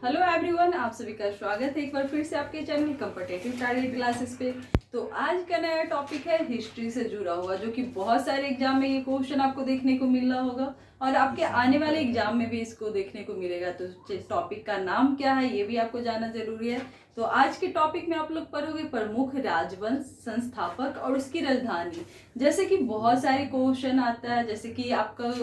Hello everyone, आप सभी का स्वागत है एक बार फिर से आपके चैनल कॉम्पिटिटिव टारगेट क्लासेस पे। तो आज का नया टॉपिक है हिस्ट्री से जुड़ा हुआ, जो कि बहुत सारे एग्जाम में ये क्वेश्चन आपको देखने को मिल रहा होगा और आपके आने वाले एग्जाम में भी इसको देखने को मिलेगा। तो टॉपिक का नाम क्या है ये भी आपको जानना जरूरी है। तो आज के टॉपिक में आप लोग पढ़ोगे प्रमुख राजवंश, संस्थापक और उसकी राजधानी। जैसे कि बहुत सारे क्वेश्चन आता है, जैसे कि आपका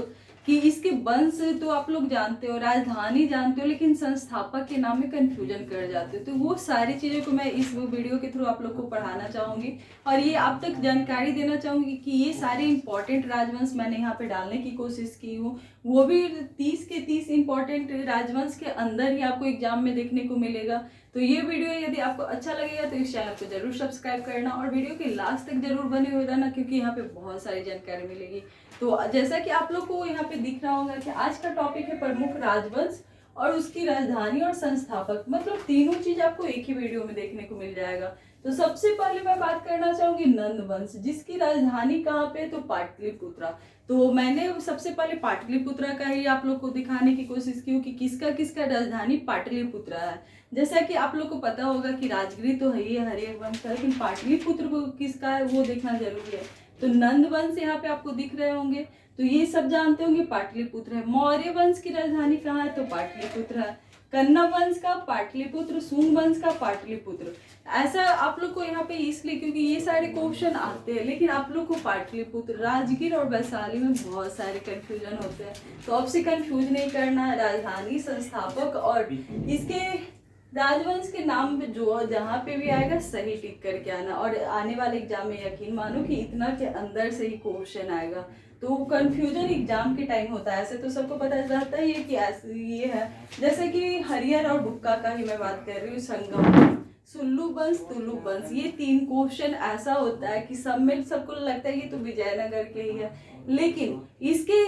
कि इसके वंश तो आप लोग जानते हो, राजधानी जानते हो, लेकिन संस्थापक के नाम में कंफ्यूजन कर जाते हो। तो वो सारी चीज़ों को मैं इस वीडियो के थ्रू आप लोग को पढ़ाना चाहूँगी और ये आप तक जानकारी देना चाहूँगी कि ये सारे इंपॉर्टेंट राजवंश मैंने यहाँ पे डालने की कोशिश की हूँ। वो भी 30 के 30 इंपॉर्टेंट राजवंश के अंदर ही आपको एग्जाम में देखने को मिलेगा। तो ये वीडियो यदि आपको अच्छा लगेगा तो इस चैनल को जरूर सब्सक्राइब करना और वीडियो के लास्ट तक जरूर बने हुए रहना, क्योंकि यहाँ पे बहुत सारी जानकारी मिलेगी। तो जैसा कि आप लोग को यहाँ पे दिख रहा होगा कि आज का टॉपिक है प्रमुख राजवंश और उसकी राजधानी और संस्थापक, मतलब तीनों चीज आपको एक ही वीडियो में देखने को मिल जाएगा। तो सबसे पहले मैं बात करना चाहूंगी नंद वंश, जिसकी राजधानी कहाँ पे, तो पाटलिपुत्रा। तो मैंने सबसे पहले पाटलिपुत्रा का ही आप लोग को दिखाने की कोशिश की कि किसका किसका राजधानी पाटलिपुत्रा है। जैसा कि आप लोग को पता होगा कि राजगीर तो है ही हर एक वंश का, लेकिन पाटलिपुत्र को किसका है वो देखना जरूरी है। तो नंद वंश यहाँ पे आपको दिख रहे होंगे, तो ये सब जानते होंगे पाटलिपुत्र है। मौर्य वंश की राजधानी कहाँ है, तो पाटलिपुत्र है। कन्ना वंश का पाटलिपुत्र, सुंग वंश का पाटलिपुत्र। ऐसा आप लोग को यहाँ पे इसलिए क्योंकि ये सारे क्वेश्चन आते हैं, लेकिन आप लोग को पाटलिपुत्र, राजगीर और वैशाली में बहुत सारे कंफ्यूजन होते हैं। तो आपसे कंफ्यूज नहीं करना है। राजधानी, संस्थापक और इसके राजवंश के नाम पे जो जहाँ पे भी आएगा सही टिक करके आना, और आने वाले एग्जाम में यकीन मानो कि इतना के अंदर से ही क्वेश्चन आएगा। तो कंफ्यूजन एग्जाम के टाइम होता है, ऐसे तो सबको पता रहता ही है कि ऐसे ये है। जैसे कि हरियर और बुक्का का ही मैं बात कर रही हूँ, संगम, सुल्लू वंश, तुलु वंश, ये तीन क्वेश्चन ऐसा होता है कि सब में सबको लगता है ये तो विजयनगर के ही है, लेकिन इसके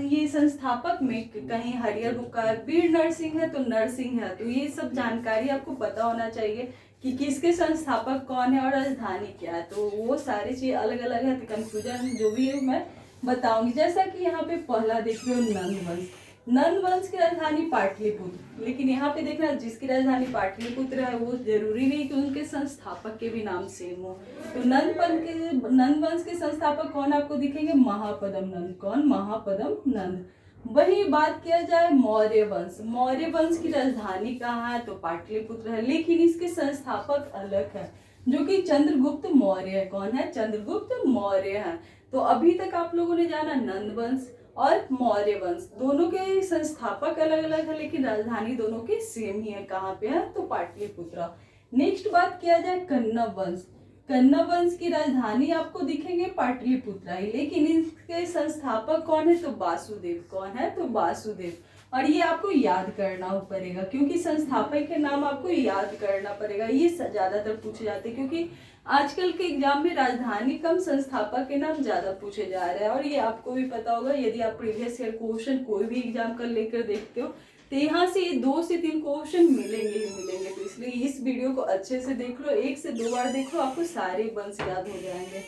ये संस्थापक में कहीं हरियर बुक्का है, वीर नरसिंह है तो नरसिंह है। तो ये सब जानकारी आपको पता होना चाहिए कि किसके संस्थापक कौन है और राजधानी क्या है। तो वो सारी चीज अलग अलग है, तो कंफ्यूजन जो भी है मैं बताऊंगी। जैसा कि यहाँ पे पहला देख रहे हो नंद वंश। नंद वंश की राजधानी पाटलिपुत्र, लेकिन यहाँ पे देखना जिसकी राजधानी पाटलिपुत्र है वो जरूरी नहीं कि उनके संस्थापक के भी नाम सेम हो। तो नंद वंश के संस्थापक कौन आपको दिखेंगे, महापद्म नंद। कौन, महापद्म नंद। वही बात किया जाए मौर्य वंश, मौर्य वंश की राजधानी कहाँ है, तो पाटलिपुत्र है, लेकिन इसके संस्थापक अलग है, जो कि चंद्रगुप्त मौर्य है। कौन है, चंद्रगुप्त मौर्य है। तो अभी तक आप लोगों ने जाना नंद वंश और मौर्य वंश, दोनों के संस्थापक अलग अलग है, लेकिन राजधानी दोनों की सेम ही है। कहाँ पे है, तो पाटलिपुत्रा। नेक्स्ट बात किया जाए कन्नव वंश। कन्नव वंश की राजधानी आपको दिखेंगे पाटलिपुत्रा ही, लेकिन इसके संस्थापक कौन है, तो वासुदेव। कौन है, तो वासुदेव। और ये आपको याद करना पड़ेगा, क्योंकि संस्थापक के नाम आपको याद करना पड़ेगा। ये ज्यादातर पूछे जाते हैं, क्योंकि आजकल के एग्जाम में राजधानी कम, संस्थापक के नाम ज्यादा पूछे जा रहे हैं। और ये आपको भी पता होगा, यदि आप प्रीवियस ईयर क्वेश्चन कोई भी एग्जाम का लेकर देखते हो तो यहाँ से 2 से 3 क्वेश्चन मिलेंगे ही मिलेंगे। तो इसलिए इस वीडियो को अच्छे से देख लो, 1 से 2 बार देख लो, आपको सारे वंश याद हो जाएंगे।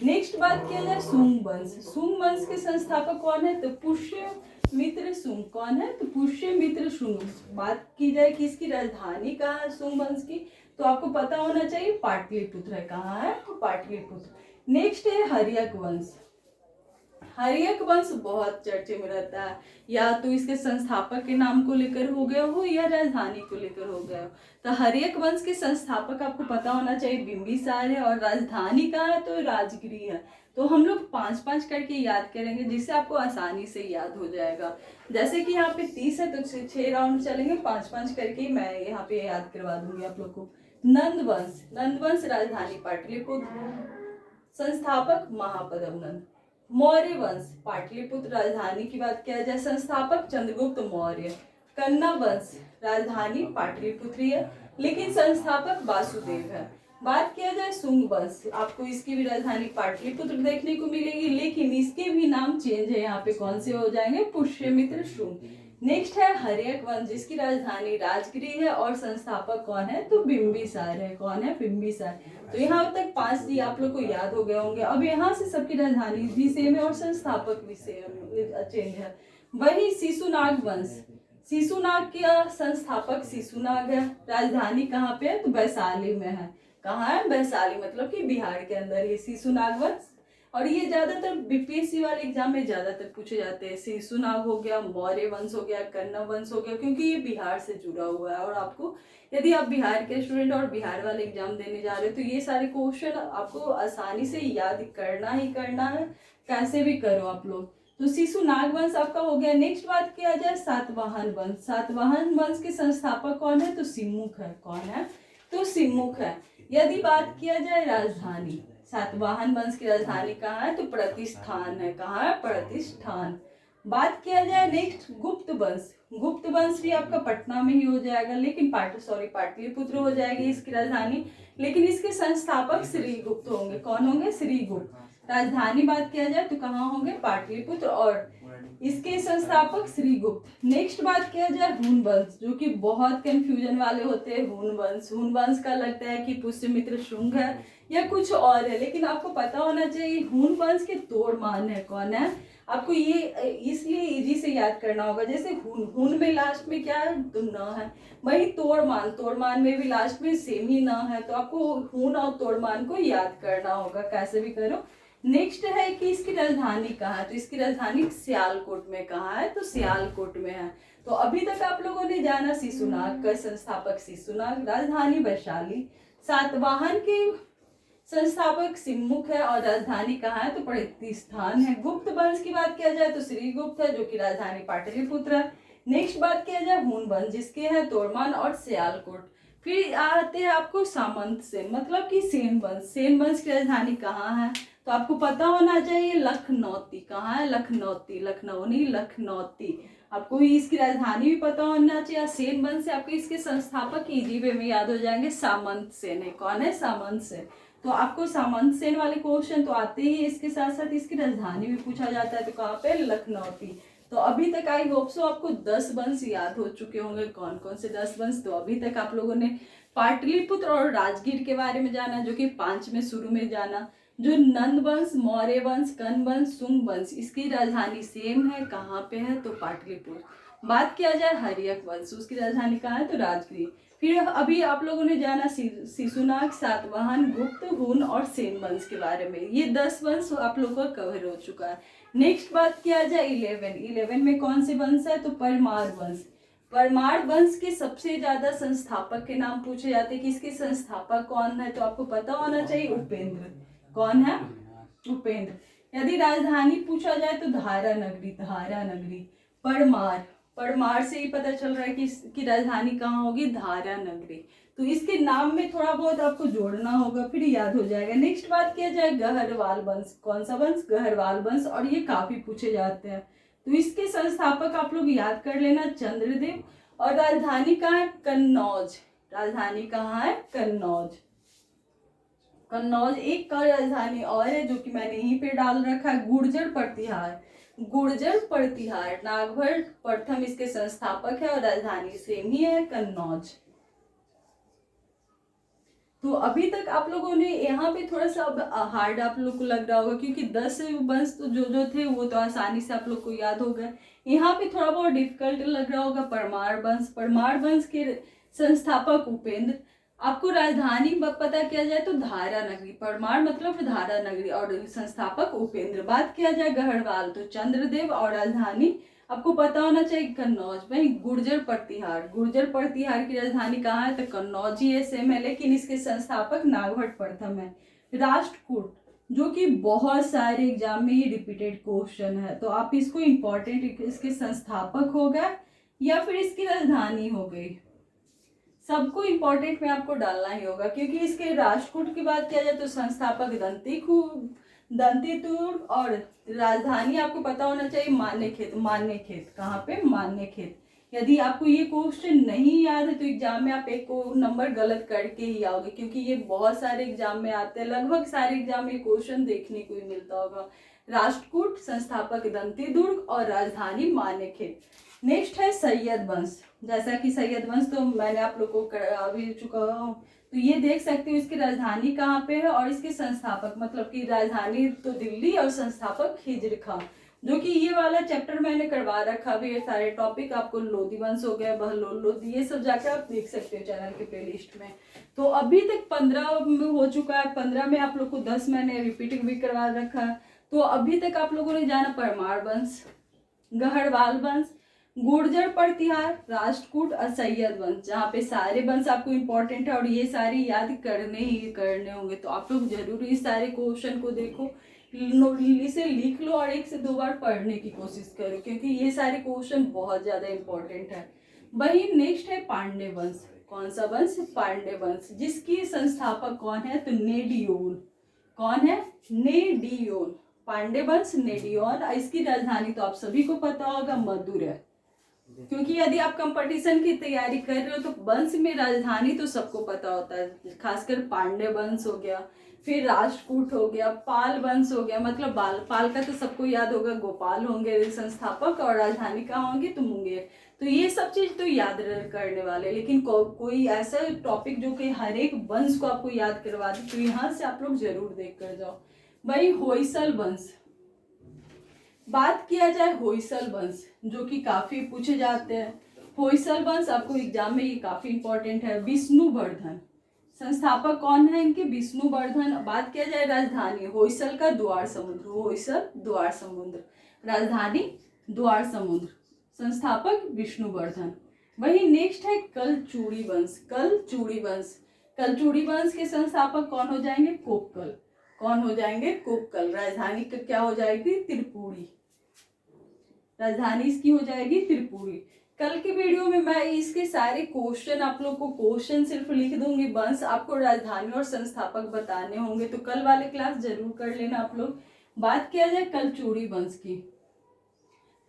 नेक्स्ट बात किया जाए सुंग वंश। सुंग वंश के संस्थापक कौन है, तो पुष्यमित्र सुंग। कौन है, तो पुष्यमित्र सुंग। बात की जाए कि इसकी राजधानी कहाँ है सुंग वंश की, तो आपको पता होना चाहिए पाटलिपुत्र है। कहाँ है, तो पाटलिपुत्र। नेक्स्ट है हर्यक वंश। हर्यक वंश बहुत चर्चे में रहता है, या तो इसके संस्थापक के नाम को लेकर हो गया हो या राजधानी को लेकर हो गया हो। तो हर्यक वंश के संस्थापक आपको पता होना चाहिए बिंबिसार है, और राजधानी कहाँ है, तो राजगिरी है। तो हम लोग 5-5 करके याद करेंगे, जिससे आपको आसानी से याद हो जाएगा। जैसे कि यहाँ पे 30 है तो 6 राउंड चलेंगे, 5-5 करके मैं यहाँ पे याद करवा दूंगी आप लोग को। नंद वंश, नंद वंश राजधानी पाटलिपुत्र, संस्थापक महापद्म नंद। मौर्य वंश, पाटलिपुत्र राजधानी की बात किया जाए, संस्थापक चंद्रगुप्त मौर्य। कन्ना वंश, राजधानी पाटलिपुत्र है, लेकिन संस्थापक वासुदेव है। बात किया जाए सुंग वंश, आपको इसकी भी राजधानी पाटलिपुत्र देखने को मिलेगी, लेकिन इसके भी नाम चेंज है। यहाँ पे कौन से हो जाएंगे, पुष्यमित्र शुंग। नेक्स्ट है हर्यक वंश, जिसकी राजधानी राजगिरी है और संस्थापक कौन है, तो बिंबिसार है। कौन है, बिंबिसार। तो यहाँ तक 5 जी आप लोग को याद हो गए होंगे। अब यहाँ से सबकी राजधानी भी सेम है और संस्थापक भी सेम चेंज है। वही शिशुनाग वंश, शिशुनाग का संस्थापक शिशुनाग है। राजधानी कहाँ पे है? तो वैशाली में है। कहाँ है? वैशाली, मतलब कि बिहार के अंदर ये शिशुनाग वंश। और ये ज्यादातर बीपीएससी वाले एग्जाम में ज्यादातर पूछे जाते हैं। शिशुनाग हो गया, मौर्य वंश हो गया, कन्नव वंश हो गया, क्योंकि ये बिहार से जुड़ा हुआ है। और आपको, यदि आप बिहार के स्टूडेंट और बिहार वाले एग्जाम देने जा रहे हो, तो ये सारे क्वेश्चन आपको आसानी से याद करना ही करना है, कैसे भी करो आप लोग। तो शिशुनाग वंश आपका हो गया। नेक्स्ट बात किया जाए सातवाहन वंश। सातवाहन वंश के संस्थापक कौन है? तो सिमुख है। कौन है? तो सिमुख है। यदि बात किया जाए राजधानी, सातवाहन वंश की राजधानी कहाँ है? तो प्रतिष्ठान है। कहाँ है? प्रतिष्ठान। बात किया जाए नेक्स्ट गुप्त वंश। गुप्त वंश भी आपका पटना में ही हो जाएगा, लेकिन पाटलिपुत्र हो जाएगी इसकी राजधानी, लेकिन इसके संस्थापक श्रीगुप्त होंगे। कौन होंगे? श्रीगुप्त। राजधानी बात किया जाए तो कहाँ होंगे? पाटलिपुत्र, और इसके संस्थापक श्रीगुप्त। नेक्स्ट बात किया जाए हुन वंश, जो कि बहुत कंफ्यूजन वाले होते हैं। हुन वंश, हुन वंश का लगता है कि पुष्यमित्र शुंग है या कुछ और है, लेकिन आपको पता होना चाहिए हुन वंश के तोड़मान है। कौन है? आपको ये इसलिए इजी से याद करना होगा। जैसे हुन में लास्ट में क्या है? तो न है। वही तोड़मान में भी लास्ट में सेम ही न है। तो आपको हुन और तोड़मान को याद करना होगा, कैसे भी करो। नेक्स्ट है कि इसकी राजधानी कहाँ है? तो इसकी राजधानी सियालकोट में। कहाँ है? तो सियालकोट में है। तो अभी तक आप लोगों ने जाना शिशुनाग का संस्थापक शिशुनाग, राजधानी वैशाली, सातवाहन के संस्थापक सिमुख है, और राजधानी कहाँ है? तो प्रतिष्ठान है। गुप्त वंश की बात किया जाए तो श्रीगुप्त है, जो कि राजधानी पाटलिपुत्र है। नेक्स्ट बात किया जाए हुन वंश, जिसके है तोड़मान और सियालकोट। फिर आते हैं आपको सामंत सेन, मतलब कि सेन वंश। सेन वंश की राजधानी कहाँ है? तो आपको पता होना चाहिए लखनौती। कहाँ है? लखनौती, लखनऊ नहीं, लखनौती। आपको इसकी राजधानी भी पता होना चाहिए। सेन वंश से आपके इसके संस्थापक इजी वे में याद हो जाएंगे, सामंत सेन है। कौन है? सामंत सेन। तो आपको सामंत सेन वाले क्वेश्चन तो आते ही, इसके साथ साथ इसकी राजधानी भी पूछा जाता है। तो कहाँ पे? लखनौती। तो अभी तक आई होप सो आपको 10 वंश याद हो चुके होंगे। कौन कौन से 10 वंश? तो अभी तक आप लोगों ने पाटलिपुत्र और राजगीर के बारे में जाना, जो कि 5 में शुरू में जाना। जो नंद वंश, मौर्य वंश, कन वंश, सुंग वंश, इसकी राजधानी सेम है। कहाँ पे है? तो पाटलिपुत्र। बात किया जाए हर्यक वंश, उसकी राजधानी कहाँ है? तो राजगीर। फिर अभी आप लोगों ने जाना शिशुनाग, सातवाहन, गुप्त, हुन और सेन वंश के बारे में। ये 10 वंश आप लोगों का कवर हो चुका है। नेक्स्ट बात किया जाए 11 में कौन से वंश है? तो परमार वंश। परमार वंश के सबसे ज्यादा संस्थापक के नाम पूछे जाते हैं कि इसके संस्थापक कौन है? तो आपको पता होना चाहिए उपेंद्र। कौन है? उपेंद्र। यदि राजधानी पूछा जाए तो धारा नगरी, धारा नगरी। परमार, परमार से ही पता चल रहा है कि इसकी राजधानी कहाँ होगी? धारा नगरी। तो इसके नाम में थोड़ा बहुत आपको जोड़ना होगा, फिर याद हो जाएगा। नेक्स्ट बात किया जाए गहरवाल वंश। कौन सा वंश? गहरवाल वंश। और ये काफी पूछे जाते हैं। तो इसके संस्थापक आप लोग याद कर लेना, चंद्रदेव। और राजधानी कहाँ है? कन्नौज। राजधानी कहाँ है? कन्नौज। कन्नौज एक का राजधानी और है, जो कि मैंने यहीं पे डाल रखा है, गुर्जर प्रतिहार। गुर्जर प्रतिहार, नागभर प्रथम इसके संस्थापक है, और राजधानी सेम ही है, कन्नौज। तो अभी तक आप लोगों ने यहाँ पे थोड़ा सा अब हार्ड आप लोग को लग रहा होगा, क्योंकि 10 वंश तो जो थे वो तो आसानी से आप लोग को याद हो गए। यहाँ पे थोड़ा बहुत डिफिकल्ट लग रहा होगा परमार वंश। परमार वंश के संस्थापक उपेंद्र। आपको राजधानी पता किया जाए तो धारा नगरी, परमार मतलब धारा नगरी, और संस्थापक उपेंद्र। बात किया जाए गहरवाल तो चंद्रदेव, और राजधानी आपको पता होना चाहिए कन्नौज। वही गुर्जर प्रतिहार, गुर्जर प्रतिहार की राजधानी कहाँ है? तो कन्नौज ही है, सेम है, लेकिन इसके संस्थापक नागभट्ट प्रथम है। राष्ट्रकूट, जो कि बहुत सारे एग्जाम में ये रिपीटेड क्वेश्चन है, तो आप इसको इम्पोर्टेंट, इसके संस्थापक हो गए या फिर इसकी राजधानी हो गई, सबको इंपॉर्टेंट में आपको डालना ही होगा। क्योंकि इसके राष्ट्रकूट की बात किया जाए तो संस्थापक दंतीतुर, और राजधानी आपको पता होना चाहिए मान्यखेत। मान्यखेत कहाँ पे? मान्यखेत। यदि आपको ये क्वेश्चन नहीं याद है तो एग्जाम में आप एक को नंबर गलत करके ही आओगे, क्योंकि ये बहुत सारे एग्जाम में आते हैं, लगभग सारे एग्जाम में क्वेश्चन देखने को ही मिलता होगा। राष्ट्रकूट, संस्थापक दंतीदुर्ग, और राजधानी मान्यखेत। नेक्स्ट है सैयद वंश। जैसा कि सैयद वंश तो मैंने आप लोग को अभी चुका हूँ, तो ये देख सकते हो इसकी राजधानी कहाँ पे है और इसके संस्थापक, मतलब कि राजधानी तो दिल्ली और संस्थापक खिजर खां। जो कि ये वाला चैप्टर मैंने करवा रखा भी है। सारे टॉपिक आपको लोधी वंश हो गया, बहलोल लोधी, ये सब जाकर आप देख सकते हो चैनल के प्ले लिस्ट में। तो अभी तक 15 में हो चुका है, 15 में आप लोग को 10 मैंने रिपीटिंग भी करवा रखा है। तो अभी तक आप लोगों ने जाना परमार वंश, गढ़वाल वंश, गुर्जर प्रतिहार, राष्ट्रकूट और सैयद वंश, जहाँ पे सारे वंश आपको इम्पोर्टेंट है और ये सारे याद करने ही करने होंगे। तो आप लोग जरूर इस सारे क्वेश्चन को देखो, इसे लिख लो और 1 से 2 बार पढ़ने की कोशिश करो, क्योंकि ये सारे क्वेश्चन बहुत ज्यादा इम्पोर्टेंट है। वही नेक्स्ट है पांडे वंश। कौन सा वंश? पांडे वंश, जिसकी संस्थापक कौन है? तो नेडियोन। कौन है? नेडियोन। पांडे वंश नेडियोन। इसकी राजधानी तो आप सभी को पता होगा, मधुर है, क्योंकि यदि आप कंपटीशन की तैयारी कर रहे हो तो वंश में राजधानी तो सबको पता होता है। खासकर पांडे वंश हो गया, फिर राष्ट्रकूट हो गया, पाल वंश हो गया, मतलब पाल का तो सबको याद होगा, गोपाल होंगे संस्थापक, और राजधानी कहाँ होंगी? तो मुंगेर। तो ये सब चीज तो याद करने वाले, लेकिन कोई ऐसा टॉपिक जो कि हर एक वंश को आपको याद करवा दे, तो यहाँ से आप लोग जरूर देख कर जाओ। भाई होयसल वंश, बात किया जाए होयसल वंश, जो कि काफी पूछे जाते हैं। होयसल वंश आपको एग्जाम में ये काफी इंपॉर्टेंट है। विष्णुवर्धन, संस्थापक कौन है इनके? विष्णुवर्धन। बात किया जाए राजधानी, होयसल का द्वार समुद्र, होयसल द्वार समुद्र, राजधानी द्वार समुद्र, संस्थापक विष्णुवर्धन। वही नेक्स्ट है कलचूड़ी वंश। कलचूड़ी वंश, कलचूड़ी वंश के संस्थापक कौन हो जाएंगे? कोक्कल। कौन हो जाएंगे? कोक्कल। राजधानी क्या हो जाएगी? त्रिपुरी। राजधानी इसकी हो जाएगी त्रिपुरी। कल के वीडियो में मैं इसके सारे क्वेश्चन आप लोग को क्वेश्चन सिर्फ लिख दूंगी, वंश आपको राजधानी और संस्थापक बताने होंगे, तो कल वाले क्लास जरूर कर लेना आप लोग। बात किया जाए कलचूड़ी वंश की,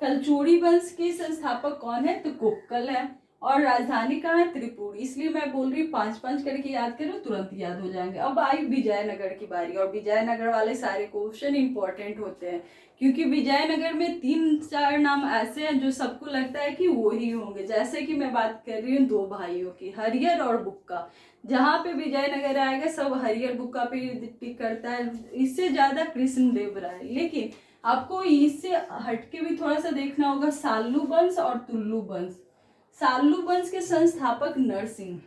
कलचूड़ी वंश के संस्थापक कौन है? तो कोक्कल है, और राजधानी कहाँ है? त्रिपुरी। इसलिए मैं बोल रही हूँ 5-5 करके याद करो, तुरंत याद हो जाएंगे। अब आई विजयनगर की बारी, और विजयनगर वाले सारे क्वेश्चन इंपॉर्टेंट होते हैं, क्योंकि विजयनगर में 3-4 नाम ऐसे हैं जो सबको लगता है कि वो ही होंगे। जैसे कि मैं बात कर रही हूँ 2 भाइयों की, हरिहर और बुक्का। जहाँ पे विजयनगर आएगा सब हरिहर बुक्का पे टिक करता है, इससे ज्यादा कृष्णदेव राय। लेकिन आपको इससे हटके भी थोड़ा सा देखना होगा, साल्लू वंश और तुल्लू वंश। साल्लू वंश के संस्थापक नरसिंह।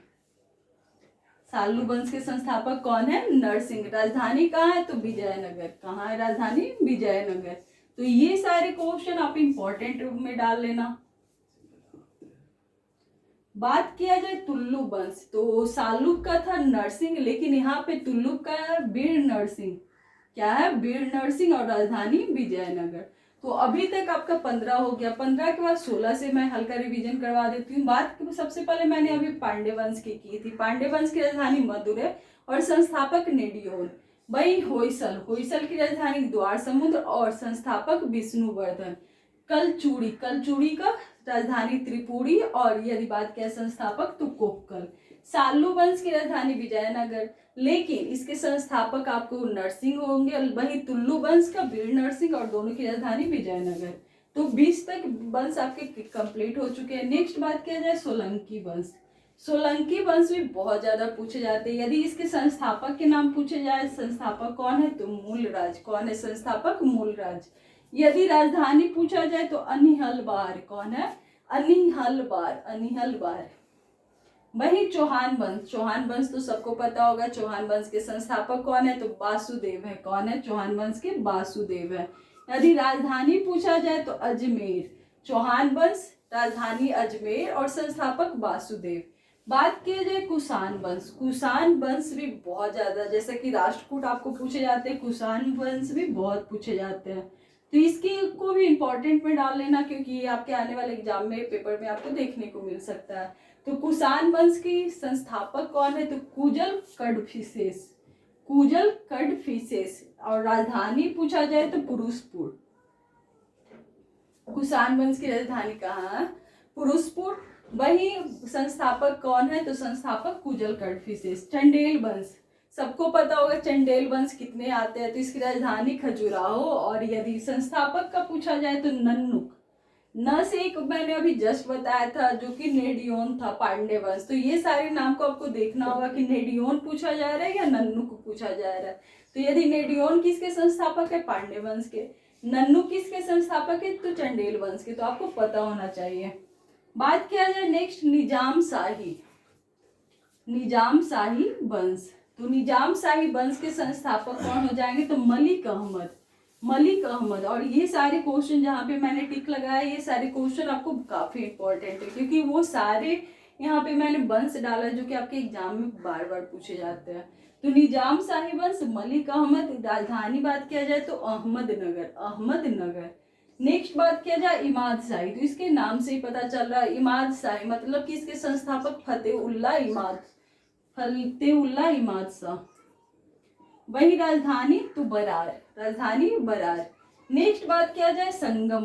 साल्लू वंश के संस्थापक कौन है? नरसिंह। राजधानी कहाँ है? तो विजयनगर। कहाँ है राजधानी? विजयनगर। तो ये सारे क्वेश्चन आप इंपॉर्टेंट रूप में डाल लेना। बात किया जाए तुल्लू वंश, तो साल्लू का था नरसिंह, लेकिन यहाँ पे तुल्लू का है वीर नरसिंह। क्या है? वीर नरसिंह, और राजधानी विजयनगर। तो अभी तक आपका 15 हो गया। 15 के बाद 16 से मैं हल्का रिवीजन करवा देती हूँ। बात सबसे पहले मैंने अभी पांडे वंश की थी। पांडे वंश की राजधानी मधुर है और संस्थापक नेडियोन। वही होयसल, होयसल की राजधानी द्वार समुद्र और संस्थापक विष्णुवर्धन। कलचूड़ी, कलचूड़ी का राजधानी त्रिपुरी, और यदि बात किया संस्थापक तो कोक्कल। साल्लू वंश की राजधानी विजयनगर, लेकिन इसके संस्थापक आपको नरसिंह होंगे। वही तुल्लू वंश का वीर नरसिंह, और दोनों की राजधानी विजयनगर। तो 20 तक वंश आपके कंप्लीट हो चुके हैं। नेक्स्ट बात किया जाए सोलंकी वंश। सोलंकी वंश भी बहुत ज्यादा पूछे जाते हैं। यदि इसके संस्थापक के नाम पूछे जाए, संस्थापक कौन है? तो मूलराज। कौन है संस्थापक? मूलराज। यदि राजधानी पूछा जाए तो अनिहलबार। कौन है? अनिहलबार, अनिहलबार। वही चौहान वंश, चौहान वंश तो सबको पता होगा। चौहान वंश के संस्थापक कौन है? तो वासुदेव है। कौन है? चौहान वंश के वासुदेव है। यदि राजधानी पूछा जाए तो अजमेर। चौहान वंश, राजधानी अजमेर, और संस्थापक वासुदेव। बात किया जाए कुषाण वंश, कुषाण वंश भी बहुत ज्यादा, जैसे कि राष्ट्रकूट आपको पूछे जाते हैं, कुषाण वंश भी बहुत पूछे जाते हैं। तो इसकी को भी इंपॉर्टेंट में डाल लेना, क्योंकि ये आपके आने वाले एग्जाम में पेपर में आपको देखने को मिल सकता है। तो कुषाण वंश की संस्थापक कौन है? तो कुजल कडफिसेस, कुजल कडफिसेस, और राजधानी पूछा जाए तो पुरुषपुर। कुषाण वंश की राजधानी कहाँ है? पुरुषपुर। वही संस्थापक कौन है? तो संस्थापक कुजल कडफिसेस। चंडेल वंश, सबको पता होगा चंडेल वंश कितने आते हैं, तो इसकी राजधानी खजुराहो, और यदि संस्थापक का पूछा जाए तो नन्नुक। न से एक मैंने अभी जस्ट बताया था जो कि नेडियोन था, पांडे वंश। तो ये सारे नाम को आपको देखना होगा कि नेडियोन पूछा जा रहा है या नन्नुक पूछा जा रहा है। तो यदि नेडियोन किसके संस्थापक है? पांडे वंश के। नन्नू किसके संस्थापक है? तो चंदेल वंश के, तो आपको पता होना चाहिए। बात किया जाए नेक्स्ट निजाम शाही वंश, तो निजाम शाही वंश के संस्थापक कौन हो जाएंगे? तो मलिक अहमद। और ये सारे क्वेश्चन जहाँ पे मैंने टिक लगाया, ये सारे क्वेश्चन आपको काफी इंपॉर्टेंट है, क्योंकि वो सारे यहाँ पे मैंने वंश डाला जो कि आपके एग्जाम में बार बार पूछे जाते हैं। तो निजाम शाही वंश, मलिक अहमद। राजधानी बात किया जाए तो अहमदनगर। नेक्स्ट बात किया जाए इमाद शाही, तो इसके नाम से ही पता चल रहा है इमाद शाही मतलब कि इसके संस्थापक फतेहुल्लाह इमाद शाह। वही राजधानी तो बरार। नेक्स्ट बात किया जाए संगम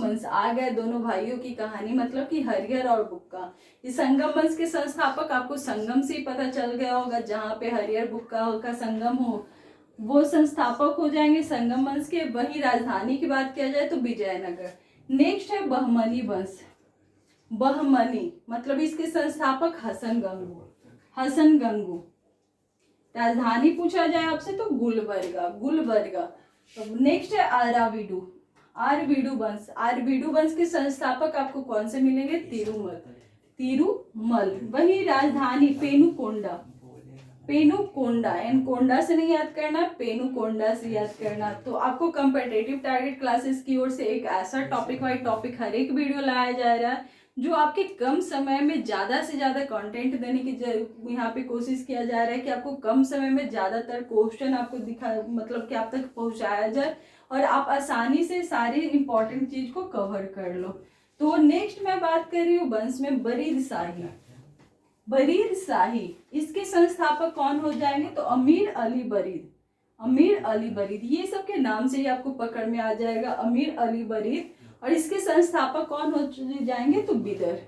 वंश आ गए दोनों भाइयों की कहानी, मतलब कि हरिहर और बुक्का। ये संगम वंश के संस्थापक आपको संगम से ही पता चल गया होगा, जहाँ पे हरिहर बुक्का का संगम हो वो संस्थापक हो जाएंगे संगम वंश के। वही राजधानी की बात किया जाए तो विजयनगर। नेक्स्ट है बहमनी वंश, मतलब इसके संस्थापक हसन गंगू। राजधानी पूछा जाए आपसे तो गुलबर्गा। नेक्स्ट है आरवीडू वंश के संस्थापक आपको कौन से मिलेंगे? तिरुमल। वही राजधानी पेनुकोंडा, एनकोंडा से नहीं याद करना, पेनुकोंडा से याद करना। तो आपको कंपटीटिव टारगेट क्लासेस की ओर से एक ऐसा टॉपिक वाइज टॉपिक हर एक वीडियो लाया जा रहा है जो आपके कम समय में ज़्यादा से ज़्यादा कंटेंट देने की यहाँ पे कोशिश किया जा रहा है कि आपको कम समय में ज़्यादातर क्वेश्चन आपको मतलब कि आप तक पहुँचाया जाए और आप आसानी से सारी इंपॉर्टेंट चीज़ को कवर कर लो। तो नेक्स्ट मैं बात कर रही हूँ वंश में बरीद शाही। इसके संस्थापक कौन हो जाएंगे? तो अमीर अली बरीद। ये सब के नाम से ही आपको पकड़ में आ जाएगा, अमीर अली बरीद। और इसके संस्थापक कौन हो जाएंगे? तो बिदर।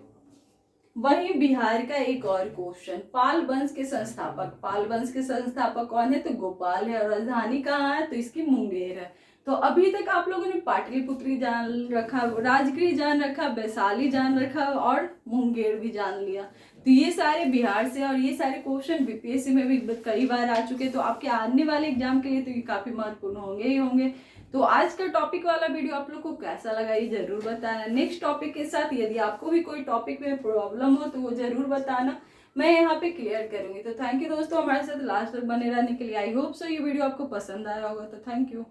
वही बिहार का एक और क्वेश्चन, पाल वंश के संस्थापक कौन है? तो गोपाल है। और राजधानी कहाँ है? तो इसकी मुंगेर है। तो अभी तक आप लोगों ने पाटलिपुत्री जान रखा, राजगीर जान रखा, वैशाली जान रखा और मुंगेर भी जान लिया। तो ये सारे बिहार से और ये सारे क्वेश्चन बीपीएससी में भी कई बार आ चुके, तो आपके आने वाले एग्जाम के लिए तो ये काफी महत्वपूर्ण होंगे। तो आज का टॉपिक वाला वीडियो आप लोग को कैसा लगा ये जरूर बताना। नेक्स्ट टॉपिक के साथ यदि आपको भी कोई टॉपिक में प्रॉब्लम हो तो वो जरूर बताना, मैं यहाँ पे क्लियर करूंगी। तो थैंक यू दोस्तों हमारे साथ लास्ट तक बने रहने के लिए। आई होप सो ये वीडियो आपको पसंद आया होगा। तो थैंक यू।